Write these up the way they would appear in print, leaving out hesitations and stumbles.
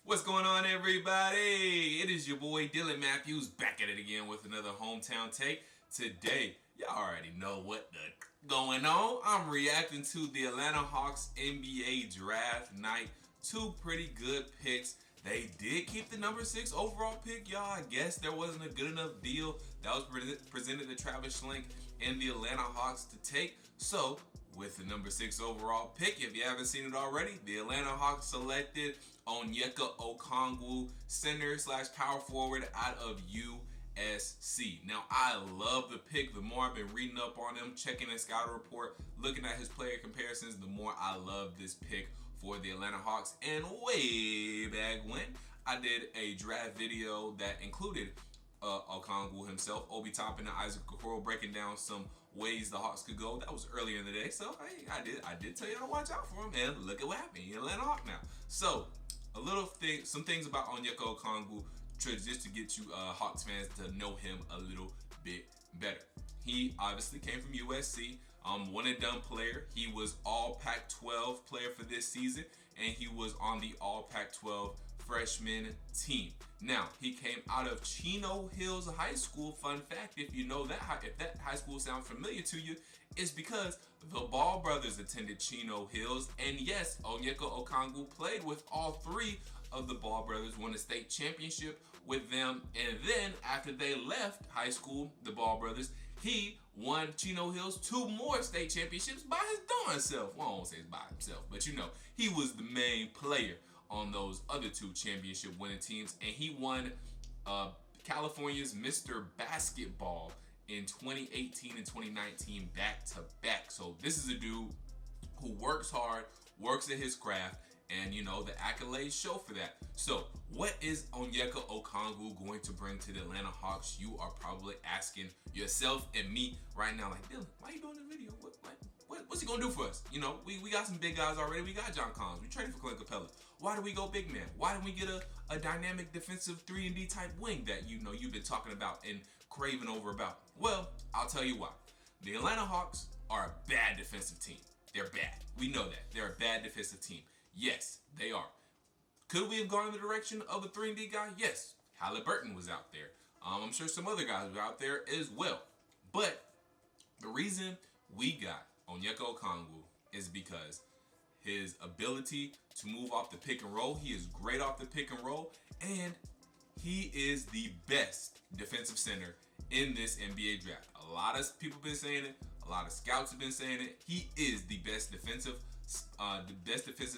What's going on, everybody? It is your boy Dylan Mathews back at it again with another hometown take. Today, y'all already know what the going on. I'm reacting to the Atlanta Hawks NBA draft night. Two pretty good picks. They did keep the number 6 overall pick, y'all. I guess there wasn't a good enough deal that was presented to Travis Schlenk and the Atlanta Hawks to take. So, with the number 6 overall pick, if you haven't seen it already, the Atlanta Hawks selected Onyeka Okongwu, center/power forward out of USC. Now, I love the pick. The more I've been reading up on him, checking his scouting report, looking at his player comparisons, the more I love this pick for the Atlanta Hawks. And way back when, I did a draft video that included Okongwu himself, Obi Toppin, and Isaac Okoro, breaking down some ways the Hawks could go. That was earlier in the day, so I did tell you to watch out for him, and look at what happened. He's an Atlanta Hawk now. So, some things about Onyeka Okongwu just to get you Hawks fans to know him a little bit better. He obviously came from USC, one and done player. He was all Pac-12 player for this season, and he was on the all Pac-12 freshman team. Now, he came out of Chino Hills High School. Fun fact, if you know that, if that high school sounds familiar to you, it's because the Ball brothers attended Chino Hills. And yes, Onyeka Okongwu played with all 3 of the Ball brothers, won a state championship with them. And then after they left high school, the Ball brothers, he won Chino Hills 2 more state championships by his darn self. Well, I won't say it's by himself, but you know, he was the main player on those other 2 championship winning teams, and he won California's Mr. Basketball in 2018 and 2019 back to back. So this is a dude who works hard, works at his craft, and you know, the accolades show for that. So what is Onyeka Okongwu going to bring to the Atlanta Hawks? You are probably asking yourself and me right now, like, Dylan, why are you doing this video? What's he gonna do for us? You know, we got some big guys already. We got John Collins. We traded for Clint Capella. Why do we go big man? Why don't we get a dynamic defensive 3-and-D type wing that you know you've been talking about and craving over about? Well, I'll tell you why. The Atlanta Hawks are a bad defensive team. They're bad. We know that. They're a bad defensive team. Yes, they are. Could we have gone in the direction of a 3-and-D guy? Yes. Halliburton was out there. I'm sure some other guys were out there as well. But the reason we got Onyeka Okongwu is because his ability to move off the pick and roll. He is great off the pick and roll, and he is the best defensive center in this NBA draft. A lot of people have been saying it. A lot of scouts have been saying it. He is the best defensive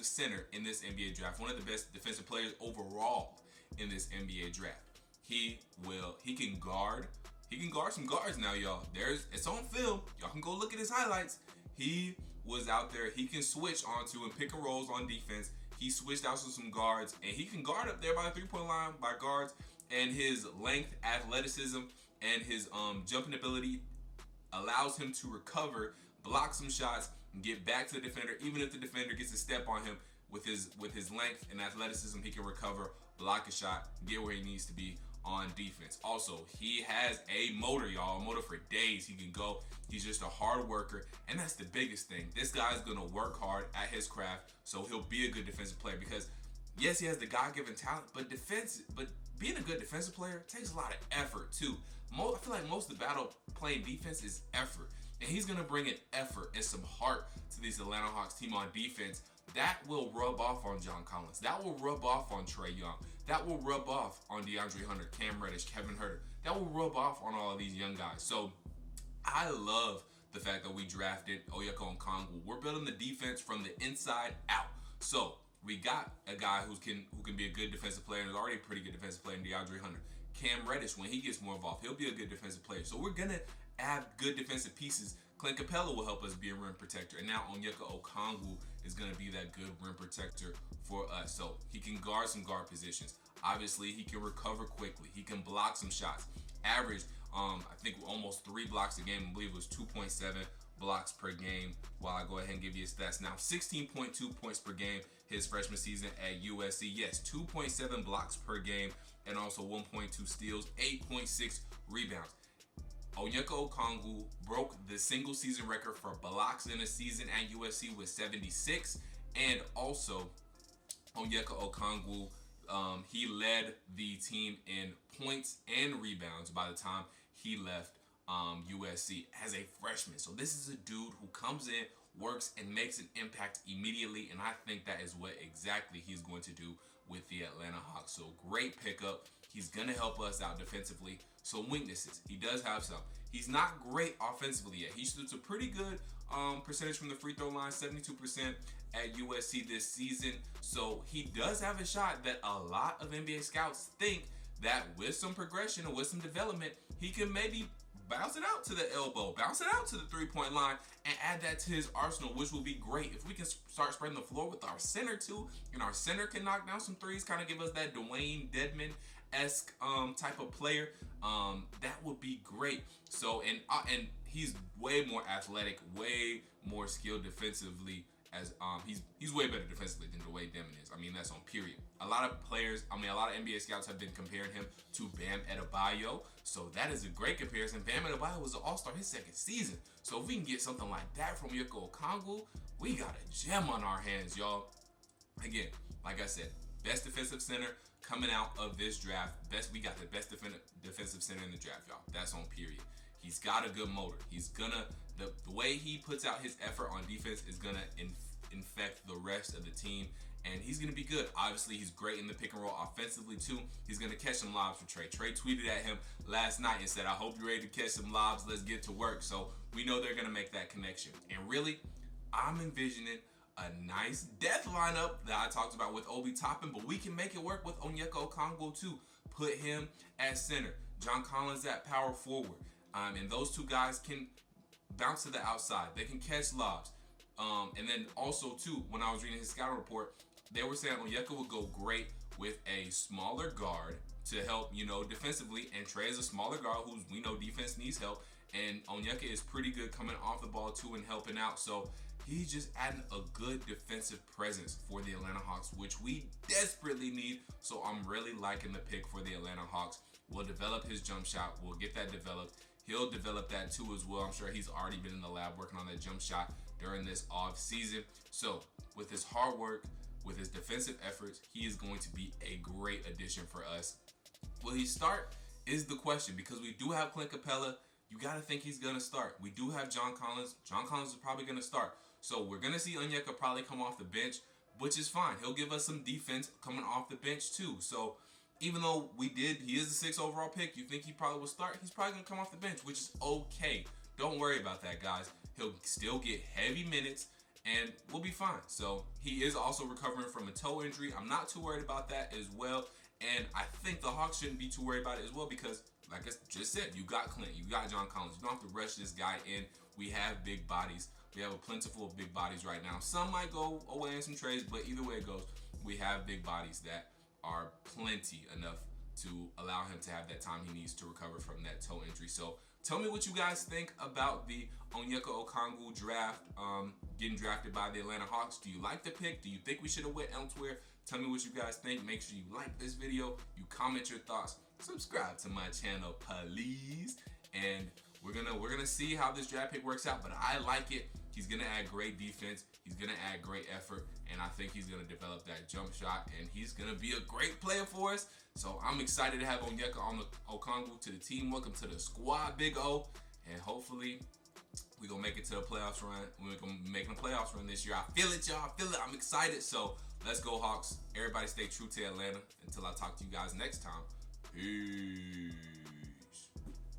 center in this NBA draft. One of the best defensive players overall in this NBA draft. He can guard some guards now, y'all. It's on film. Y'all can go look at his highlights. He was out there. He can switch onto and pick and rolls on defense. He switched out to some guards, and he can guard up there by the 3-point line by guards. And his length, athleticism, and his jumping ability allows him to recover, block some shots, and get back to the defender. Even if the defender gets a step on him, with his length and athleticism, he can recover, block a shot, get where he needs to be on defense. Also, he has a motor, y'all. A motor for days. He can go. He's just a hard worker, and that's the biggest thing. This guy's gonna work hard at his craft, so he'll be a good defensive player. Because yes, he has the God-given talent, but being a good defensive player takes a lot of effort too. I feel like most of the battle playing defense is effort, and he's gonna bring an effort and some heart to this Atlanta Hawks team on defense. That will rub off on John Collins. That will rub off on Trae Young. That will rub off on DeAndre Hunter, Cam Reddish, Kevin Huerter. That will rub off on all of these young guys. So I love the fact that we drafted Onyeka Okongwu. We're building the defense from the inside out. So we got a guy who can be a good defensive player and is already a pretty good defensive player in DeAndre Hunter. Cam Reddish, when he gets more involved, he'll be a good defensive player. So we're gonna add good defensive pieces. Clint Capella will help us be a rim protector, and now Onyeka Okongwu is going to be that good rim protector for us. So he can guard some guard positions. Obviously, he can recover quickly. He can block some shots. Average, I think almost 3 blocks a game. I believe it was 2.7 blocks per game. While I go ahead and give you his stats now, 16.2 points per game his freshman season at USC. Yes, 2.7 blocks per game, and also 1.2 steals, 8.6 rebounds. Onyeka Okongwu broke the single season record for blocks in a season at USC with 76, and also Onyeka Okongwu He led the team in points and rebounds by the time he left USC as a freshman. So this is a dude who comes in, works, and makes an impact immediately, and I think that is what exactly he's going to do with the Atlanta Hawks. So great pickup. He's going to help us out defensively. Some weaknesses. He does have some. He's not great offensively yet. He shoots a pretty good percentage from the free throw line, 72% at USC this season. So he does have a shot that a lot of NBA scouts think that with some progression and with some development, he can maybe bounce it out to the elbow, bounce it out to the three-point line, and add that to his arsenal, which will be great. If we can start spreading the floor with our center too, and our center can knock down some threes, kind of give us that Dwayne Dedmon-esque type of player, that would be great. So, and he's way more athletic, way more skilled defensively. As he's way better defensively than Dwayne Dedmon is. I mean, that's on period. A lot of NBA scouts have been comparing him to Bam Adebayo. So that is a great comparison. Bam Adebayo was an all-star his second season. So if we can get something like that from Onyeka Okongwu, we got a gem on our hands, y'all. Again, like I said, best defensive center coming out of this draft. We got the best defensive center in the draft, y'all. That's on period. He's got a good motor. He's gonna, the way he puts out his effort on defense is gonna infect the rest of the team, and he's gonna be good. Obviously, he's great in the pick and roll offensively too. He's gonna catch some lobs for Trae. Trae tweeted at him last night and said, "I hope you're ready to catch some lobs. Let's get to work." So we know they're gonna make that connection. And really, I'm envisioning a nice death lineup that I talked about with Obi Toppin, but we can make it work with Onyeka Okongwu too. Put him at center, John Collins at power forward. And those two guys can bounce to the outside. They can catch lobs. And then also, too, when I was reading his scouting report, they were saying Onyeka would go great with a smaller guard to help, defensively. And Trae is a smaller guard who we know defense needs help. And Onyeka is pretty good coming off the ball, too, and helping out. So he's just adding a good defensive presence for the Atlanta Hawks, which we desperately need. So I'm really liking the pick for the Atlanta Hawks. We'll develop his jump shot. We'll get that developed. He'll develop that too as well. I'm sure he's already been in the lab working on that jump shot during this off season. So with his hard work, with his defensive efforts, he is going to be a great addition for us. Will he start is the question, because we do have Clint Capella. You got to think he's going to start. We do have John Collins. John Collins is probably going to start. So we're going to see Onyeka probably come off the bench, which is fine. He'll give us some defense coming off the bench too. So even though he is the 6th overall pick, you think he probably will start, he's probably going to come off the bench, which is okay. Don't worry about that, guys. He'll still get heavy minutes, and we'll be fine. So he is also recovering from a toe injury. I'm not too worried about that as well. And I think the Hawks shouldn't be too worried about it as well, because, like I just said, you got Clint, you got John Collins. You don't have to rush this guy in. We have big bodies. We have a plentiful of big bodies right now. Some might go away in some trades, but either way it goes, we have big bodies that are plenty enough to allow him to have that time he needs to recover from that toe injury. So tell me what you guys think about the Onyeka Okongwu draft, getting drafted by the Atlanta Hawks. Do you like the pick? Do you think we should have went elsewhere? Tell me what you guys think. Make sure you like this video, you comment your thoughts, subscribe to my channel, please. And we're gonna see how this draft pick works out, but I like it. He's gonna add great defense. He's gonna add great effort, and I think he's gonna develop that jump shot, and he's gonna be a great player for us. So I'm excited to have Onyeka Okongwu to the team. Welcome to the squad, Big O, and hopefully we're gonna make it to the playoffs run. We're gonna be making a playoffs run this year. I feel it, y'all. I feel it. I'm excited. So let's go, Hawks. Everybody stay true to Atlanta. Until I talk to you guys next time. Peace.